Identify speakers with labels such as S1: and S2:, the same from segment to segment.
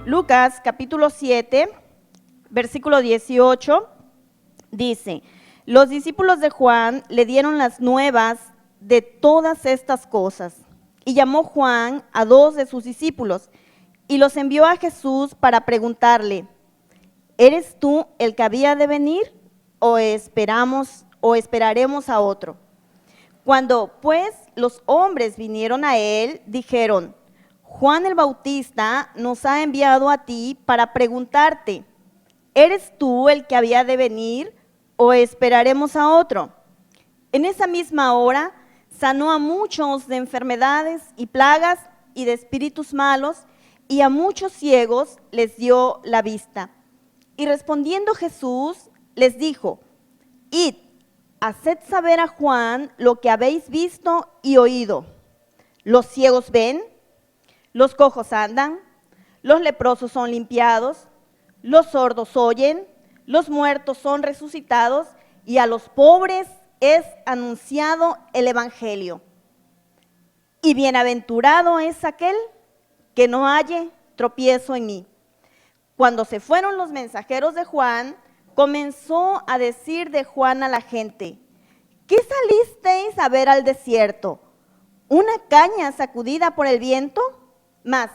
S1: Lucas capítulo 7, versículo 18, dice: los discípulos de Juan le dieron las nuevas de todas estas cosas, y llamó Juan a 2 de sus discípulos, y los envió a Jesús para preguntarle: ¿eres tú el que había de venir, o esperaremos a otro? Cuando pues los hombres vinieron a él, dijeron: Juan el Bautista nos ha enviado a ti para preguntarte: ¿eres tú el que había de venir, o esperaremos a otro? En esa misma hora sanó a muchos de enfermedades y plagas y de espíritus malos, y a muchos ciegos les dio la vista. Y respondiendo Jesús les dijo: id, haced saber a Juan lo que habéis visto y oído. Los ciegos ven, los cojos andan, los leprosos son limpiados, los sordos oyen, los muertos son resucitados, y a los pobres es anunciado el evangelio. Y bienaventurado es aquel que no halle tropiezo en mí. Cuando se fueron los mensajeros de Juan, comenzó a decir de Juan a la gente: ¿qué salisteis a ver al desierto? ¿Una caña sacudida por el viento? Mas,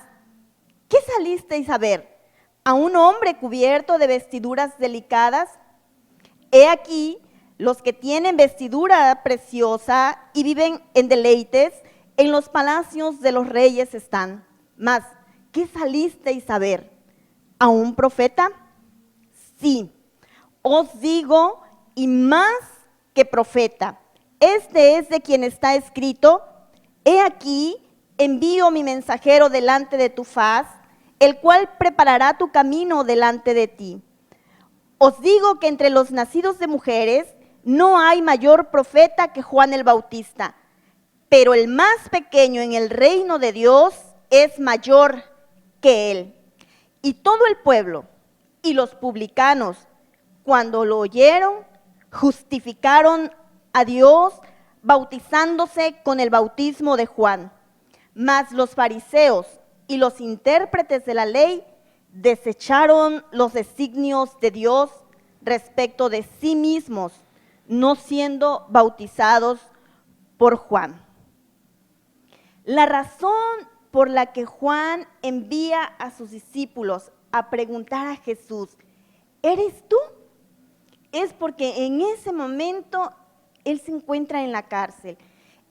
S1: ¿qué salisteis a ver? ¿A un hombre cubierto de vestiduras delicadas? He aquí, los que tienen vestidura preciosa y viven en deleites, en los palacios de los reyes están. Mas, ¿qué salisteis a ver? ¿A un profeta? Sí, os digo, y más que profeta. Este es de quien está escrito: he aquí, envío mi mensajero delante de tu faz, el cual preparará tu camino delante de ti. Os digo que entre los nacidos de mujeres no hay mayor profeta que Juan el Bautista, pero el más pequeño en el reino de Dios es mayor que él. Y todo el pueblo y los publicanos, cuando lo oyeron, justificaron a Dios bautizándose con el bautismo de Juan. Mas los fariseos y los intérpretes de la ley desecharon los designios de Dios respecto de sí mismos, no siendo bautizados por Juan. La razón por la que Juan envía a sus discípulos a preguntar a Jesús: ¿eres tú?, es porque en ese momento él se encuentra en la cárcel.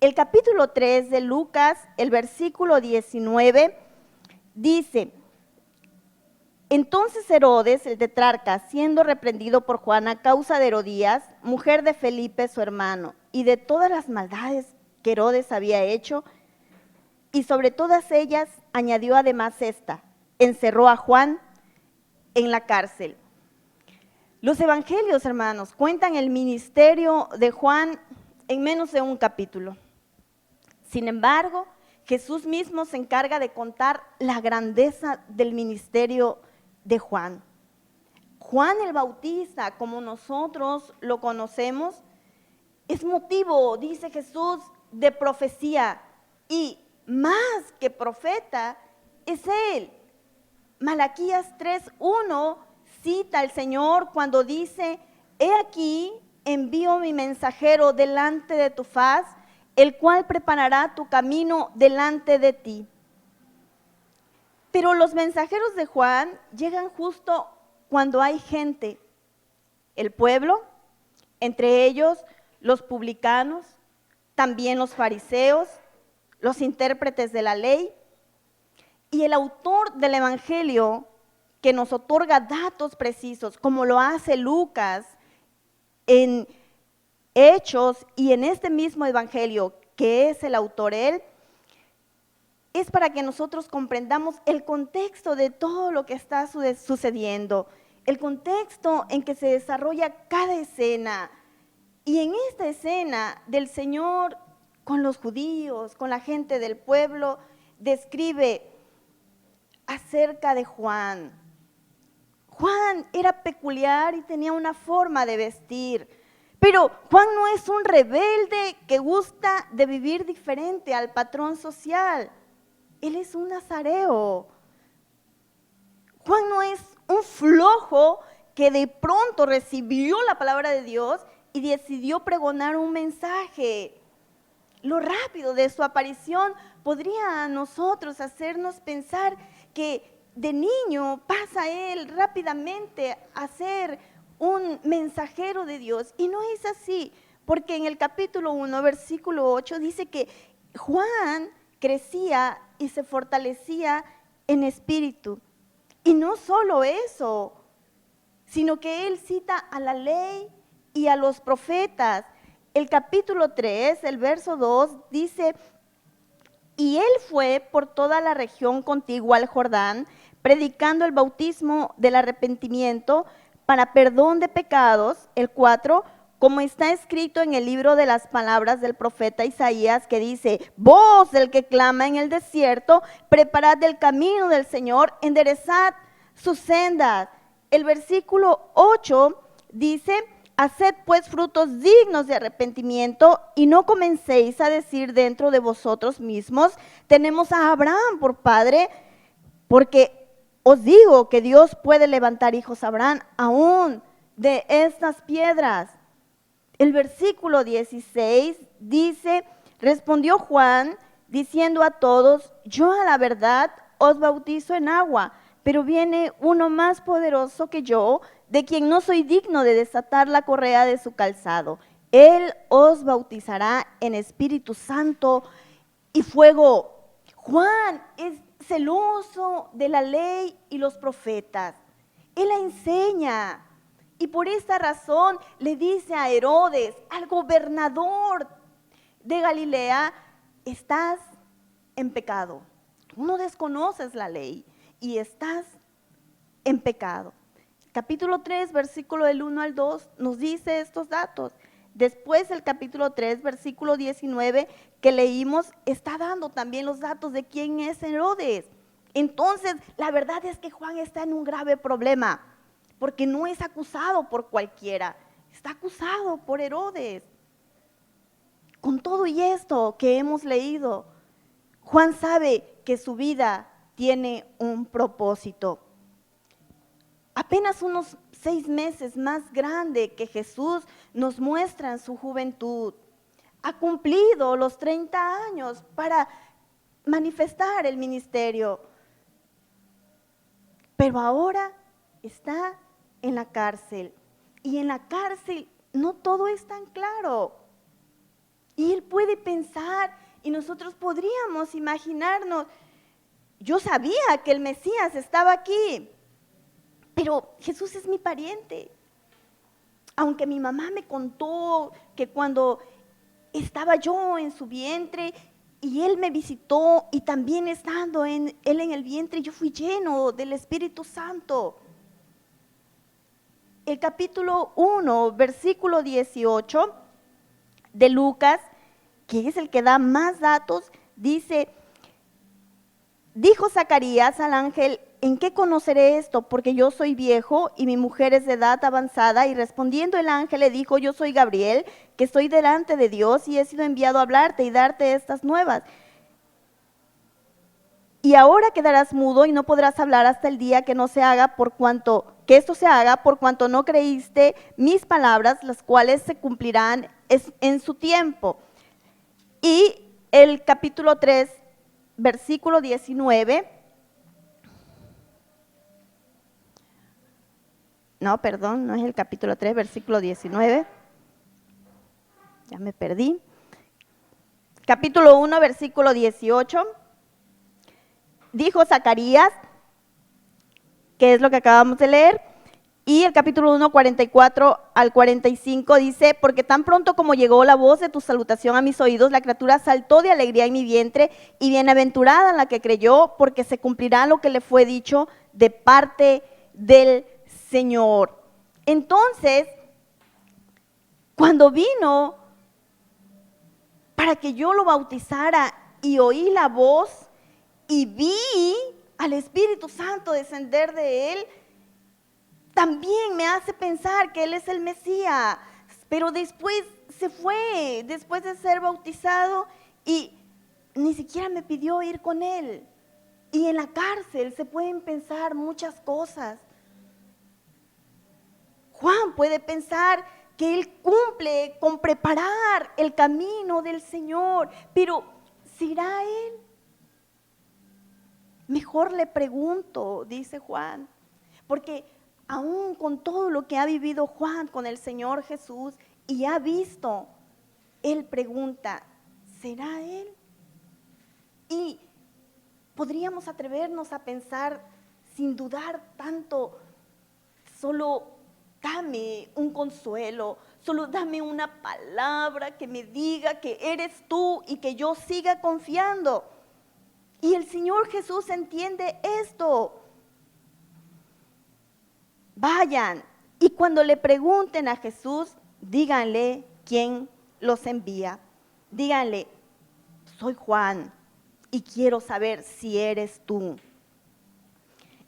S1: El capítulo 3 de Lucas, el versículo 19, dice: entonces Herodes, el tetrarca, siendo reprendido por Juan a causa de Herodías, mujer de Felipe su hermano, y de todas las maldades que Herodes había hecho, y sobre todas ellas añadió además esta: encerró a Juan en la cárcel. Los evangelios, hermanos, cuentan el ministerio de Juan en menos de un capítulo. Sin embargo, Jesús mismo se encarga de contar la grandeza del ministerio de Juan. Juan el Bautista, como nosotros lo conocemos, es motivo, dice Jesús, de profecía, y más que profeta es él. Malaquías 3:1 cita al Señor cuando dice: he aquí, envío mi mensajero delante de tu faz, el cual preparará tu camino delante de ti. Pero los mensajeros de Juan llegan justo cuando hay gente, el pueblo, entre ellos los publicanos, también los fariseos, los intérpretes de la ley, y el autor del evangelio, que nos otorga datos precisos, como lo hace Lucas en Hechos y en este mismo evangelio, que es el autor él, es para que nosotros comprendamos el contexto de todo lo que está sucediendo, el contexto en que se desarrolla cada escena. Y en esta escena del Señor con los judíos, con la gente del pueblo, describe acerca de Juan. Juan era peculiar y tenía una forma de vestir, pero Juan no es un rebelde que gusta de vivir diferente al patrón social. Él es un nazareo. Juan no es un flojo que de pronto recibió la palabra de Dios y decidió pregonar un mensaje. Lo rápido de su aparición podría a nosotros hacernos pensar que de niño pasa él rápidamente a ser un mensajero de Dios. Y no es así, porque en el capítulo 1, versículo 8, dice que Juan crecía y se fortalecía en espíritu. Y no solo eso, sino que él cita a la ley y a los profetas. El capítulo 3, el verso 2, dice: y él fue por toda la región contigua al Jordán, predicando el bautismo del arrepentimiento para perdón de pecados. El 4, como está escrito en el libro de las palabras del profeta Isaías, que dice: voz del que clama en el desierto, preparad el camino del Señor, enderezad sus sendas. El versículo 8 dice: haced pues frutos dignos de arrepentimiento y no comencéis a decir dentro de vosotros mismos: tenemos a Abraham por padre, porque os digo que Dios puede levantar hijos a Abraham aún de estas piedras. El versículo 16 dice: respondió Juan diciendo a todos: yo a la verdad os bautizo en agua, pero viene uno más poderoso que yo, de quien no soy digno de desatar la correa de su calzado. Él os bautizará en Espíritu Santo y fuego. Juan es celoso de la ley y los profetas. Él la enseña. Y por esta razón le dice a Herodes, al gobernador de Galilea: estás en pecado. Tú no desconoces la ley y estás en pecado. Capítulo 3, versículo del 1 al 2 nos dice estos datos. Después el capítulo 3, versículo 19 que leímos, está dando también los datos de quién es Herodes. Entonces, la verdad es que Juan está en un grave problema, porque no es acusado por cualquiera, está acusado por Herodes. Con todo y esto que hemos leído, Juan sabe que su vida tiene un propósito. Apenas unos 6 meses más grande que Jesús, nos muestra en su juventud. Ha cumplido los 30 años para manifestar el ministerio. Pero ahora está en la cárcel. Y en la cárcel no todo es tan claro. Y él puede pensar, y nosotros podríamos imaginarnos: yo sabía que el Mesías estaba aquí, pero Jesús es mi pariente. Aunque mi mamá me contó que cuando estaba yo en su vientre y él me visitó, y también estando él en el vientre, yo fui lleno del Espíritu Santo. El capítulo 1, versículo 18 de Lucas, que es el que da más datos, dice: dijo Zacarías al ángel: ¿en qué conoceré esto? Porque yo soy viejo y mi mujer es de edad avanzada. Y respondiendo el ángel le dijo: yo soy Gabriel, que estoy delante de Dios y he sido enviado a hablarte y darte estas nuevas. Y ahora quedarás mudo y no podrás hablar hasta el día que esto se haga, por cuanto no creíste mis palabras, las cuales se cumplirán en su tiempo. Y el capítulo 3, versículo 19. No, perdón, no es el capítulo 3, versículo 19. Ya me perdí. Capítulo 1, versículo 18. Dijo Zacarías, que es lo que acabamos de leer. Y el capítulo 1, 44 al 45 dice: porque tan pronto como llegó la voz de tu salutación a mis oídos, la criatura saltó de alegría en mi vientre, y bienaventurada la que creyó, porque se cumplirá lo que le fue dicho de parte del Señor. Entonces, cuando vino para que yo lo bautizara y oí la voz y vi al Espíritu Santo descender de él, también me hace pensar que él es el Mesías. Pero después se fue, después de ser bautizado, y ni siquiera me pidió ir con él. Y en la cárcel se pueden pensar muchas cosas. Juan puede pensar que él cumple con preparar el camino del Señor, pero ¿será él? Mejor le pregunto, dice Juan, porque aún con todo lo que ha vivido Juan con el Señor Jesús y ha visto, él pregunta, ¿será él? Y podríamos atrevernos a pensar sin dudar tanto, solo dame un consuelo, solo dame una palabra que me diga que eres tú y que yo siga confiando. Y el Señor Jesús entiende esto. Vayan y cuando le pregunten a Jesús, díganle quién los envía. Díganle, soy Juan y quiero saber si eres tú.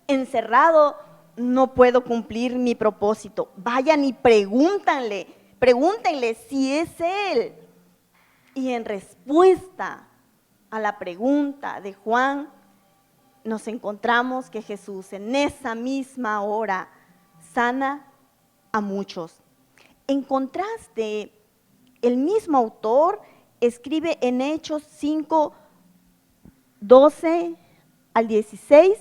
S1: Encerrado no puedo cumplir mi propósito. Vayan y pregúntenle si es él. Y en respuesta a la pregunta de Juan, nos encontramos que Jesús en esa misma hora sana a muchos. En contraste, el mismo autor escribe en Hechos 5, 12 al 16,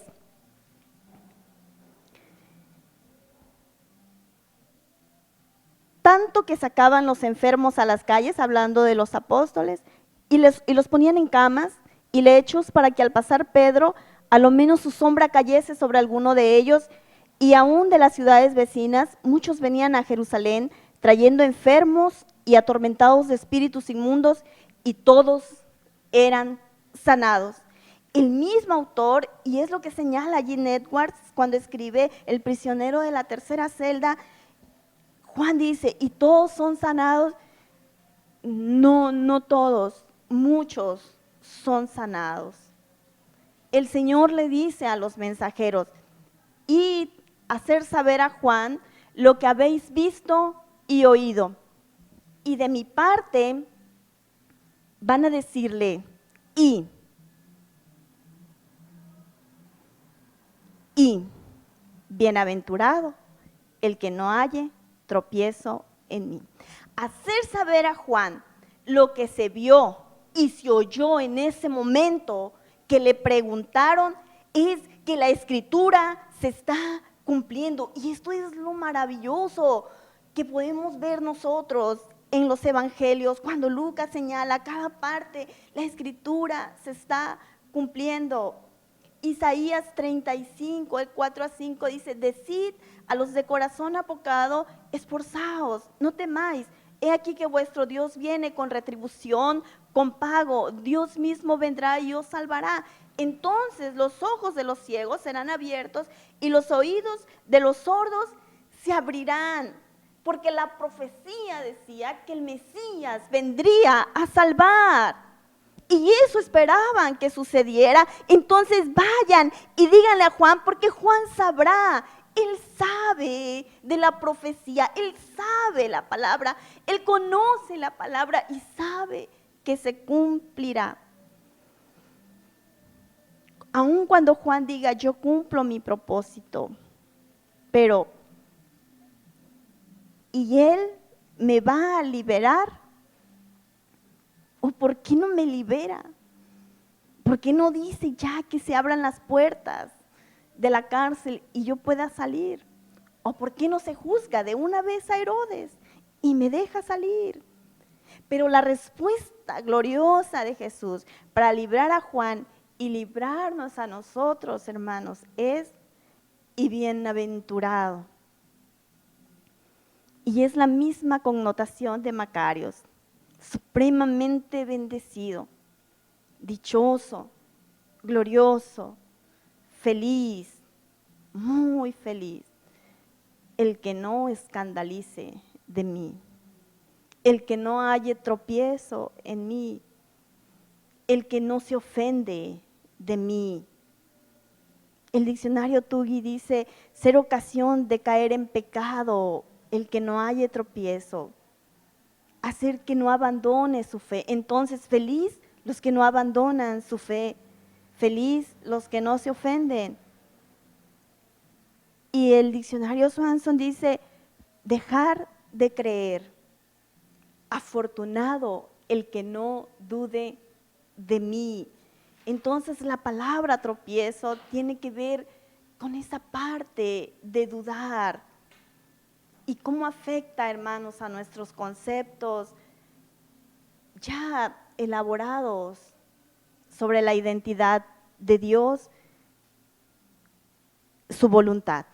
S1: tanto que sacaban los enfermos a las calles, hablando de los apóstoles, y los ponían en camas y lechos para que al pasar Pedro, a lo menos su sombra cayese sobre alguno de ellos, y aún de las ciudades vecinas, muchos venían a Jerusalén trayendo enfermos y atormentados de espíritus inmundos, y todos eran sanados. El mismo autor, y es lo que señala allí Edwards cuando escribe El prisionero de la tercera celda, Juan dice, ¿y todos son sanados? No, no todos, muchos son sanados. El Señor le dice a los mensajeros, id a hacer saber a Juan lo que habéis visto y oído. Y de mi parte van a decirle, y bienaventurado el que no halle tropiezo en mí. Hacer saber a Juan lo que se vio y se oyó en ese momento que le preguntaron es que la escritura se está cumpliendo. Y esto es lo maravilloso que podemos ver nosotros en los evangelios, cuando Lucas señala cada parte, la escritura se está cumpliendo. Isaías 35, el 4 a 5 dice, decid a los de corazón apocado, esforzaos, no temáis. He aquí que vuestro Dios viene con retribución, con pago. Dios mismo vendrá y os salvará. Entonces los ojos de los ciegos serán abiertos y los oídos de los sordos se abrirán. Porque la profecía decía que el Mesías vendría a salvar. Y eso esperaban que sucediera. Entonces vayan y díganle a Juan, porque Juan sabrá. Él sabe de la profecía, él sabe la palabra, él conoce la palabra y sabe que se cumplirá. Aun cuando Juan diga, yo cumplo mi propósito, pero ¿y él me va a liberar? ¿O por qué no me libera? ¿Por qué no dice ya que se abran las puertas de la cárcel y yo pueda salir? ¿O por qué no se juzga de una vez a Herodes y me deja salir? Pero la respuesta gloriosa de Jesús para librar a Juan y librarnos a nosotros, hermanos, es y bienaventurado. Y es la misma connotación de Macarios, supremamente bendecido, dichoso, glorioso, feliz, muy feliz, el que no escandalice de mí, el que no halle tropiezo en mí, el que no se ofende de mí. El diccionario Tugui dice, ser ocasión de caer en pecado, el que no halle tropiezo, hacer que no abandone su fe. Entonces, feliz los que no abandonan su fe. Feliz los que no se ofenden. Y el diccionario Swanson dice, dejar de creer. Afortunado el que no dude de mí. Entonces la palabra tropiezo tiene que ver con esa parte de dudar. ¿Y cómo afecta, hermanos, a nuestros conceptos ya elaborados sobre la identidad de Dios, su voluntad?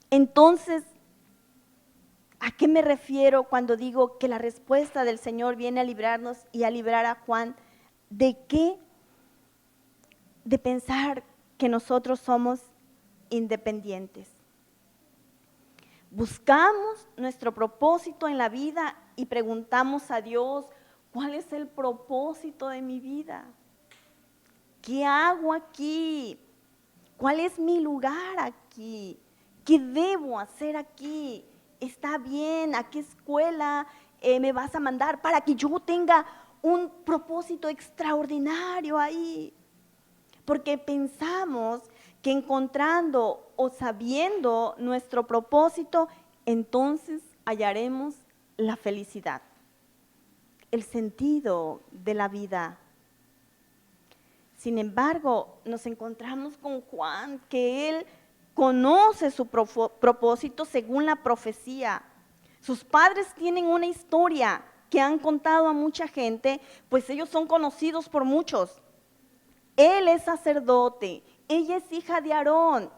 S1: Entonces, ¿a qué me refiero cuando digo que la respuesta del Señor viene a librarnos y a librar a Juan? ¿De qué? De pensar que nosotros somos independientes. Buscamos nuestro propósito en la vida y preguntamos a Dios, ¿cuál es el propósito de mi vida? ¿Qué hago aquí? ¿Cuál es mi lugar aquí? ¿Qué debo hacer aquí? ¿Está bien? ¿A qué escuela me vas a mandar para que yo tenga un propósito extraordinario ahí? Porque pensamos que encontrando o sabiendo nuestro propósito, entonces hallaremos la felicidad, el sentido de la vida. Sin embargo, nos encontramos con Juan, que él conoce su propósito según la profecía. Sus padres tienen una historia que han contado a mucha gente, pues ellos son conocidos por muchos. Él es sacerdote, ella es hija de Aarón.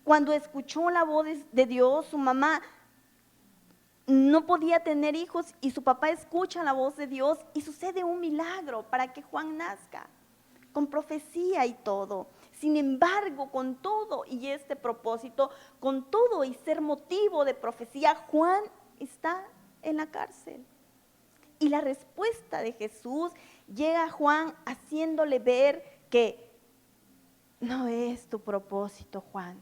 S1: Cuando escuchó la voz de Dios, su mamá no podía tener hijos y su papá escucha la voz de Dios y sucede un milagro para que Juan nazca, con profecía y todo. Sin embargo, con todo y este propósito, con todo y ser motivo de profecía, Juan está en la cárcel. Y la respuesta de Jesús llega a Juan haciéndole ver que no es tu propósito, Juan,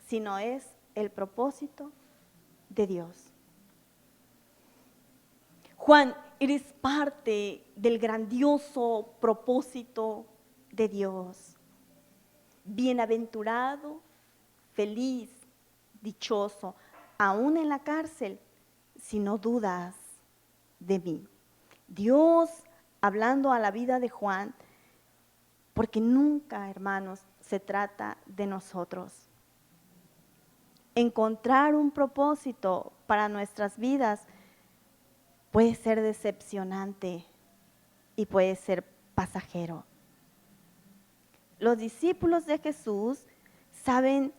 S1: sino es el propósito de Dios. Juan, eres parte del grandioso propósito de Dios. Bienaventurado, feliz, dichoso, aún en la cárcel, si no dudas de mí. Dios hablando a la vida de Juan, porque nunca, hermanos, se trata de nosotros. Encontrar un propósito para nuestras vidas puede ser decepcionante y puede ser pasajero. Los discípulos de Jesús saben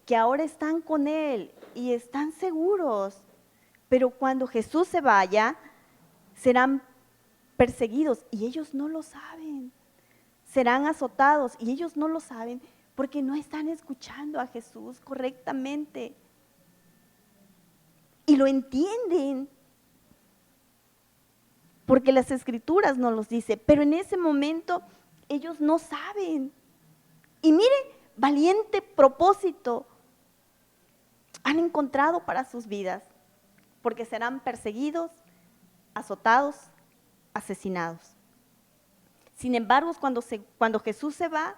S1: que ahora están con Él y están seguros, pero cuando Jesús se vaya, serán perseguidos y ellos no lo saben. Serán azotados y ellos no lo saben porque no están escuchando a Jesús correctamente. Y lo entienden porque las Escrituras nos los dicen, pero en ese momento ellos no saben. Y miren, valiente propósito han encontrado para sus vidas, porque serán perseguidos, azotados, asesinados. Sin embargo, cuando Jesús se va,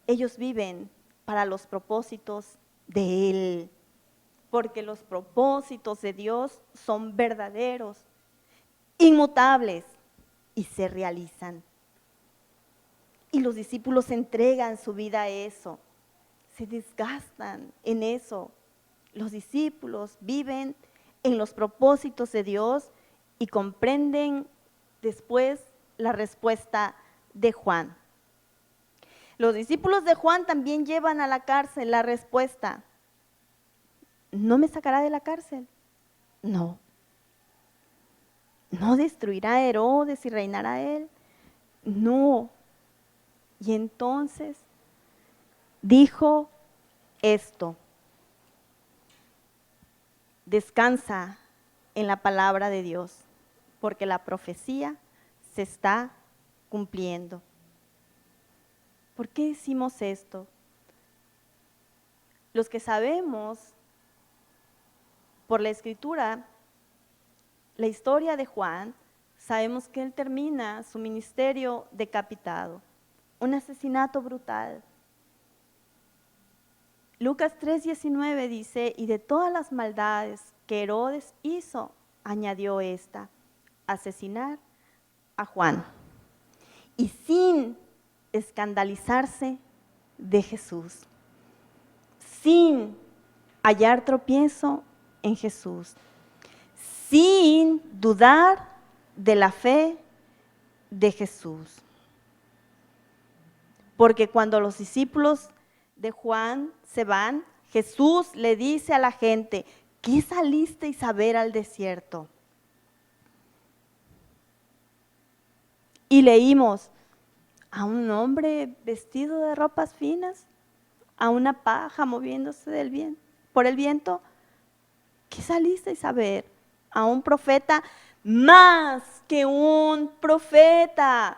S1: ellos viven para los propósitos de Él, porque los propósitos de Dios son verdaderos, inmutables y se realizan. Y los discípulos entregan su vida a eso, se desgastan en eso. Los discípulos viven en los propósitos de Dios y comprenden después la respuesta de Juan. Los discípulos de Juan también llevan a la cárcel la respuesta. ¿No me sacará de la cárcel? No. ¿No destruirá a Herodes y reinará él? No. Y entonces dijo esto: descansa en la palabra de Dios, porque la profecía se está cumpliendo. ¿Por qué decimos esto? Los que sabemos por la Escritura la historia de Juan, sabemos que él termina su ministerio decapitado, un asesinato brutal. Lucas 3:19 dice, y de todas las maldades que Herodes hizo, añadió esta, asesinar a Juan. Y sin escandalizarse de Jesús, sin hallar tropiezo en Jesús, sin dudar de la fe de Jesús. Porque cuando los discípulos de Juan se van, Jesús le dice a la gente, ¿qué salisteis a ver al desierto? Y leímos a un hombre vestido de ropas finas, a una paja moviéndose por el viento. ¿Qué salisteis a ver? A un profeta más que un profeta.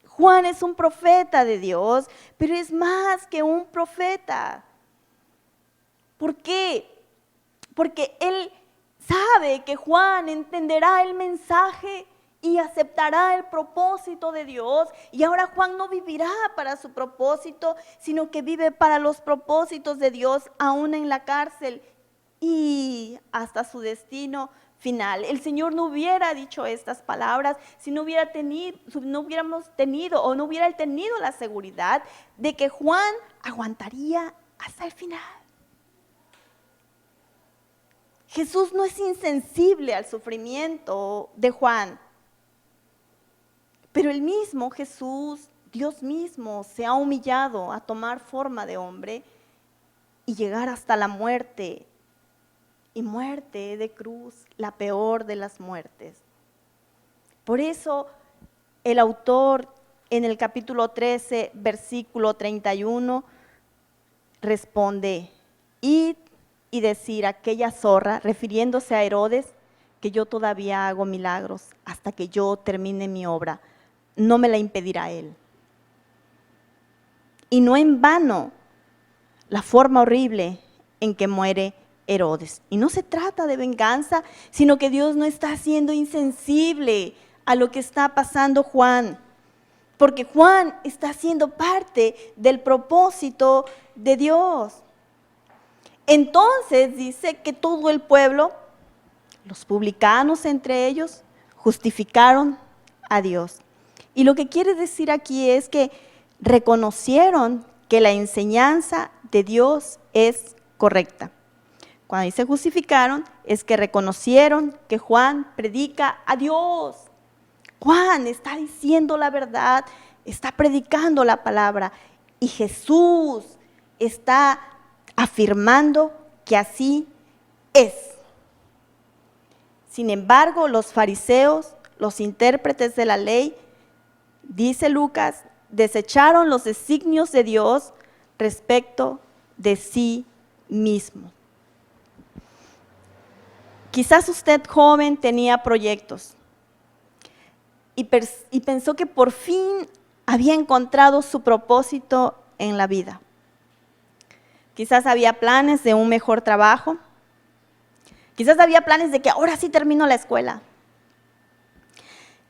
S1: Juan es un profeta de Dios, pero es más que un profeta. ¿Por qué? Porque él sabe que Juan entenderá el mensaje y aceptará el propósito de Dios. Y ahora Juan no vivirá para su propósito, sino que vive para los propósitos de Dios, aún en la cárcel y hasta su destino final. El Señor no hubiera dicho estas palabras si no hubiéramos tenido o no hubiera tenido la seguridad de que Juan aguantaría hasta el final. Jesús no es insensible al sufrimiento de Juan, pero el mismo Jesús, Dios mismo, se ha humillado a tomar forma de hombre y llegar hasta la muerte, y muerte de cruz, la peor de las muertes. Por eso el autor en el capítulo 13, versículo 31, responde, id y decir a aquella zorra, refiriéndose a Herodes, que yo todavía hago milagros hasta que yo termine mi obra. No me la impedirá él. Y no en vano la forma horrible en que muere Herodes. Y no se trata de venganza, sino que Dios no está siendo insensible a lo que está pasando Juan, porque Juan está siendo parte del propósito de Dios. Entonces dice que todo el pueblo, los publicanos entre ellos, justificaron a Dios. Y lo que quiere decir aquí es que reconocieron que la enseñanza de Dios es correcta. Cuando dice justificaron, es que reconocieron que Juan predica a Dios. Juan está diciendo la verdad, está predicando la palabra, y Jesús está afirmando que así es. Sin embargo, los fariseos, los intérpretes de la ley, dice Lucas, desecharon los designios de Dios respecto de sí mismo. Quizás usted, joven, tenía proyectos y pensó que por fin había encontrado su propósito en la vida. Quizás había planes de un mejor trabajo. Quizás había planes de que ahora sí termino la escuela.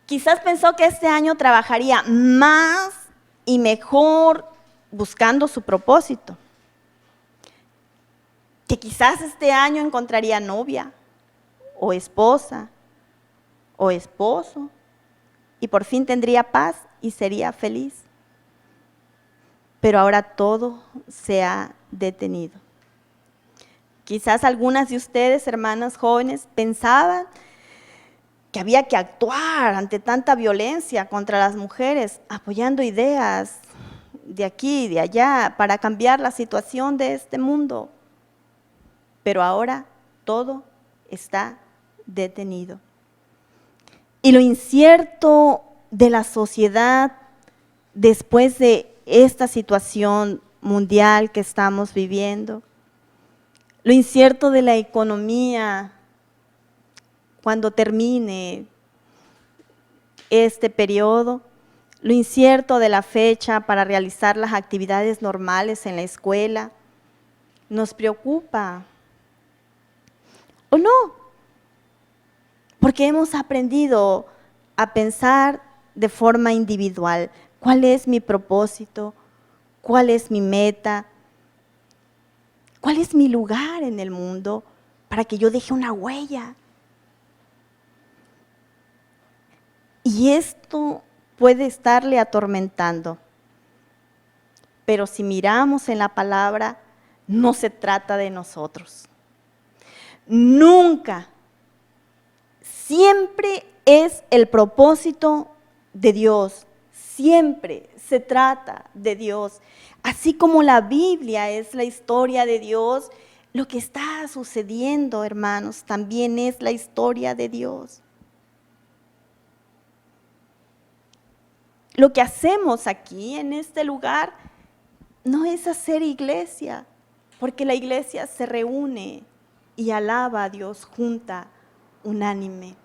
S1: Quizás pensó que este año trabajaría más y mejor buscando su propósito. Que quizás este año encontraría novia o esposa o esposo y por fin tendría paz y sería feliz. Pero ahora todo se ha detenido. Quizás algunas de ustedes, hermanas jóvenes, pensaban que había que actuar ante tanta violencia contra las mujeres, apoyando ideas de aquí y de allá para cambiar la situación de este mundo. Pero ahora todo está detenido. Y lo incierto de la sociedad después de esta situación mundial que estamos viviendo, lo incierto de la economía cuando termine este periodo, lo incierto de la fecha para realizar las actividades normales en la escuela, nos preocupa. ¿O no? Porque hemos aprendido a pensar de forma individual. ¿Cuál es mi propósito? ¿Cuál es mi meta? ¿Cuál es mi lugar en el mundo para que yo deje una huella? Y esto puede estarle atormentando. Pero si miramos en la palabra, no se trata de nosotros. Nunca, siempre es el propósito de Dios. Siempre se trata de Dios. Así como la Biblia es la historia de Dios, lo que está sucediendo, hermanos, también es la historia de Dios. Lo que hacemos aquí, en este lugar, no es hacer iglesia, porque la iglesia se reúne y alaba a Dios junta, unánime.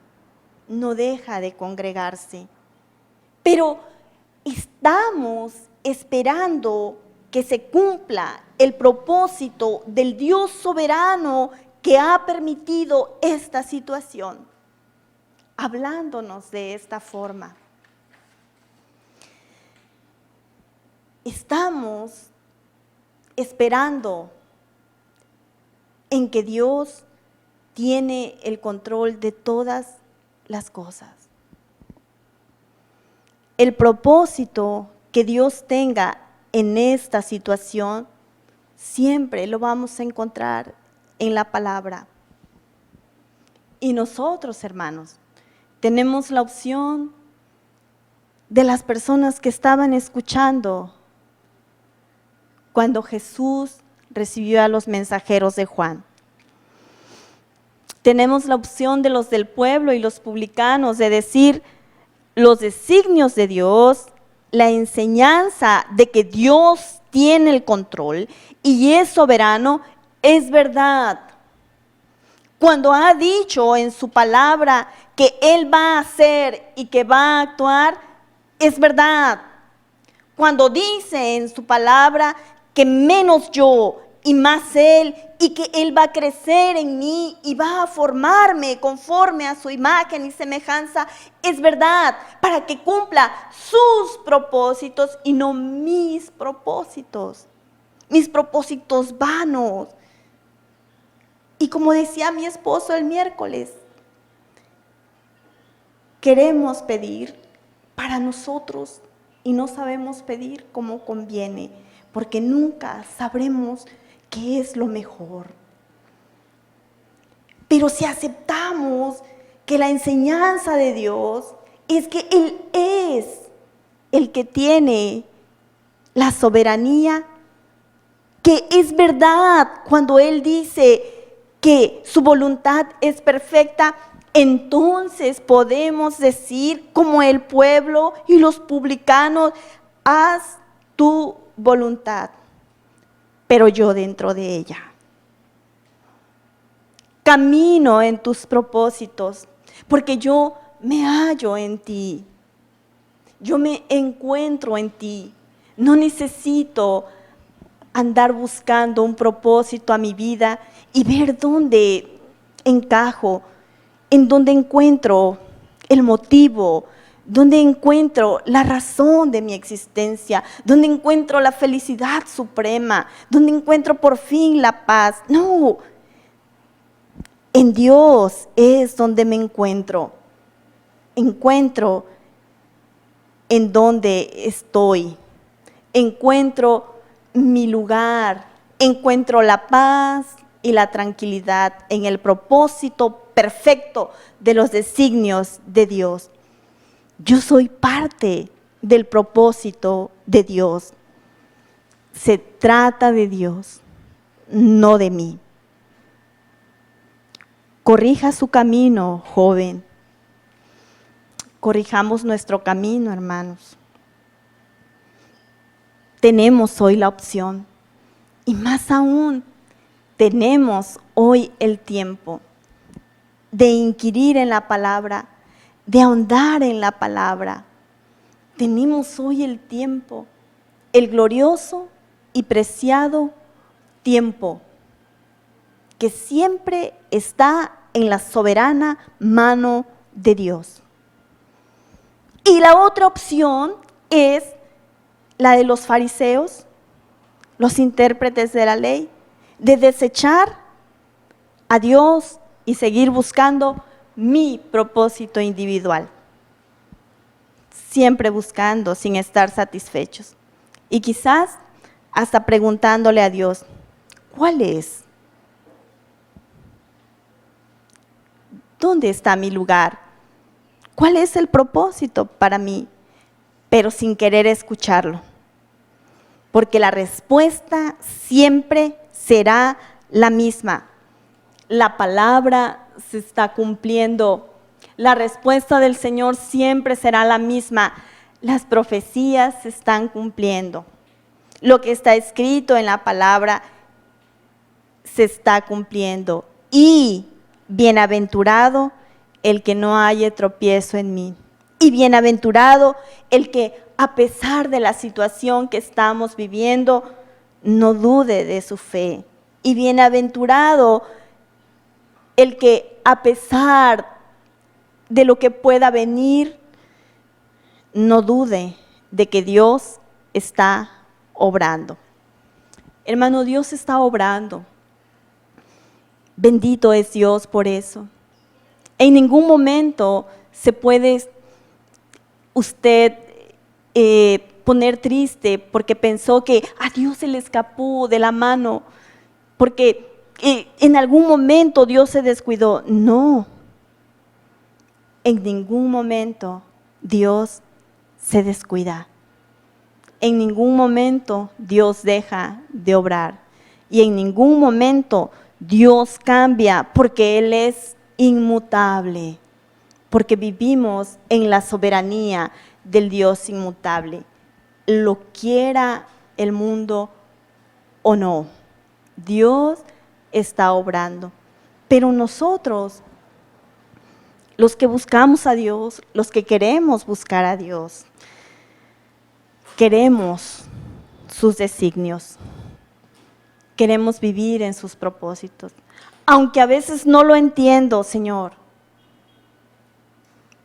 S1: No deja de congregarse. Pero estamos esperando que se cumpla el propósito del Dios soberano que ha permitido esta situación, hablándonos de esta forma. Estamos esperando en que Dios tiene el control de todas las cosas. El propósito que Dios tenga en esta situación, siempre lo vamos a encontrar en la palabra. Y nosotros, hermanos, tenemos la opción de las personas que estaban escuchando cuando Jesús recibió a los mensajeros de Juan. Tenemos la opción de los del pueblo y los publicanos de decir los designios de Dios, la enseñanza de que Dios tiene el control y es soberano, es verdad. Cuando ha dicho en su palabra que Él va a hacer y que va a actuar, es verdad. Cuando dice en su palabra que menos yo y más Él, y que Él va a crecer en mí y va a formarme conforme a su imagen y semejanza, es verdad, para que cumpla sus propósitos y no mis propósitos vanos. Y como decía mi esposo el miércoles, queremos pedir para nosotros y no sabemos pedir como conviene, porque nunca sabremos qué es lo mejor. Pero si aceptamos que la enseñanza de Dios es que Él es el que tiene la soberanía, que es verdad cuando Él dice que su voluntad es perfecta, entonces podemos decir como el pueblo y los publicanos, haz tu voluntad, pero yo dentro de ella. Camino en tus propósitos, porque yo me hallo en ti. Yo me encuentro en ti. No necesito andar buscando un propósito a mi vida y ver dónde encajo, en dónde encuentro el motivo, dónde encuentro la razón de mi existencia, dónde encuentro la felicidad suprema, dónde encuentro por fin la paz. No, en Dios es donde me encuentro en donde estoy, encuentro mi lugar, encuentro la paz y la tranquilidad en el propósito perfecto de los designios de Dios. Yo soy parte del propósito de Dios. Se trata de Dios, no de mí. Corrija su camino, joven. Corrijamos nuestro camino, hermanos. Tenemos hoy la opción y más aún tenemos hoy el tiempo de inquirir en la palabra, de ahondar en la palabra. Tenemos hoy el tiempo, el glorioso y preciado tiempo que siempre está en la soberana mano de Dios. Y la otra opción es la de los fariseos, los intérpretes de la ley, de desechar a Dios y seguir buscando mi propósito individual, siempre buscando sin estar satisfechos. Y quizás hasta preguntándole a Dios, ¿cuál es? ¿Dónde está mi lugar? ¿Cuál es el propósito para mí? Pero sin querer escucharlo. Porque la respuesta siempre será la misma. La palabra se está cumpliendo. La respuesta del Señor siempre será la misma. Las profecías se están cumpliendo. Lo que está escrito en la palabra se está cumpliendo. Y bienaventurado el que no haya tropiezo en mí. Y bienaventurado el que, a pesar de la situación que estamos viviendo, no dude de su fe. Y bienaventurado el que, a pesar de lo que pueda venir, no dude de que Dios está obrando. Hermano, Dios está obrando. Bendito es Dios por eso. En ningún momento se puede usted poner triste porque pensó que a Dios se le escapó de la mano, porque en algún momento Dios se descuidó. No, en ningún momento Dios se descuida. En ningún momento Dios deja de obrar. Y en ningún momento Dios cambia, porque Él es inmutable. Porque vivimos en la soberanía del Dios inmutable. Lo quiera el mundo o no, Dios está obrando. Pero nosotros, los que buscamos a Dios, los que queremos buscar a Dios, queremos sus designios, queremos vivir en sus propósitos. Aunque a veces no lo entiendo, Señor.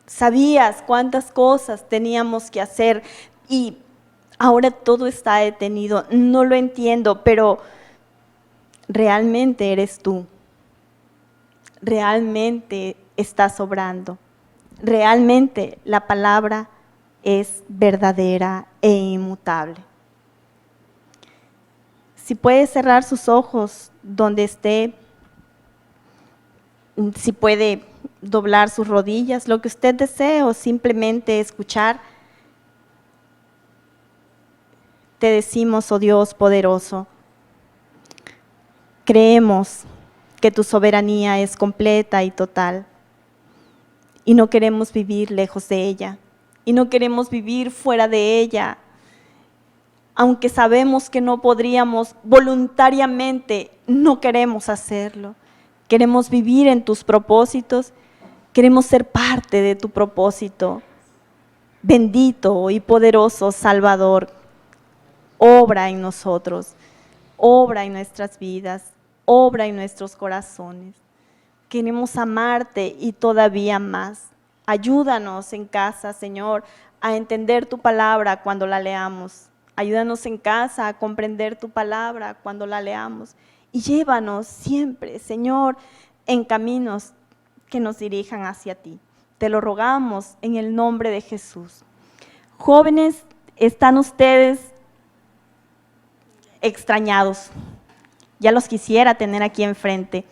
S1: Sabías cuántas cosas teníamos que hacer y ahora todo está detenido. No lo entiendo, pero realmente eres tú. Realmente estás obrando. Realmente la palabra es verdadera e inmutable. Si puede cerrar sus ojos donde esté, si puede doblar sus rodillas, lo que usted desee, o simplemente escuchar. Te decimos, oh Dios poderoso, creemos que tu soberanía es completa y total, y no queremos vivir lejos de ella, y no queremos vivir fuera de ella, aunque sabemos que no podríamos voluntariamente, no queremos hacerlo. Queremos vivir en tus propósitos, queremos ser parte de tu propósito. Bendito y poderoso Salvador, obra en nosotros, obra en nuestras vidas, obra en nuestros corazones. Queremos amarte y todavía más. Ayúdanos en casa, Señor, a entender tu palabra cuando la leamos. Ayúdanos en casa a comprender tu palabra cuando la leamos. Y llévanos siempre, Señor, en caminos que nos dirijan hacia ti. Te lo rogamos en el nombre de Jesús. Jóvenes, están ustedes extrañados. Ya los quisiera tener aquí enfrente.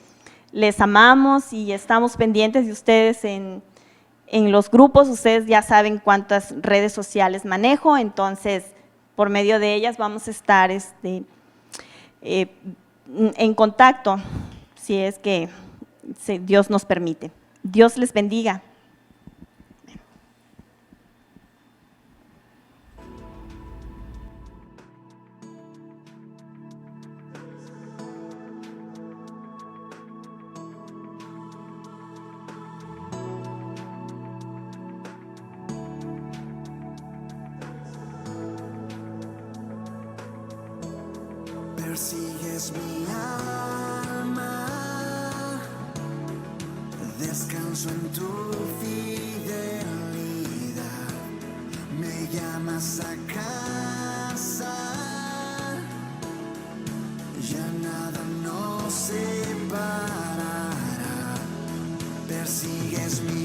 S1: Les amamos y estamos pendientes de ustedes en los grupos. Ustedes ya saben cuántas redes sociales manejo, entonces por medio de ellas vamos a estar en contacto, si es que Dios nos permite. Dios les bendiga.
S2: Persigues mi alma, Descanso en tu fidelidad, me llamas a casa, ya nada nos separará, persigues mi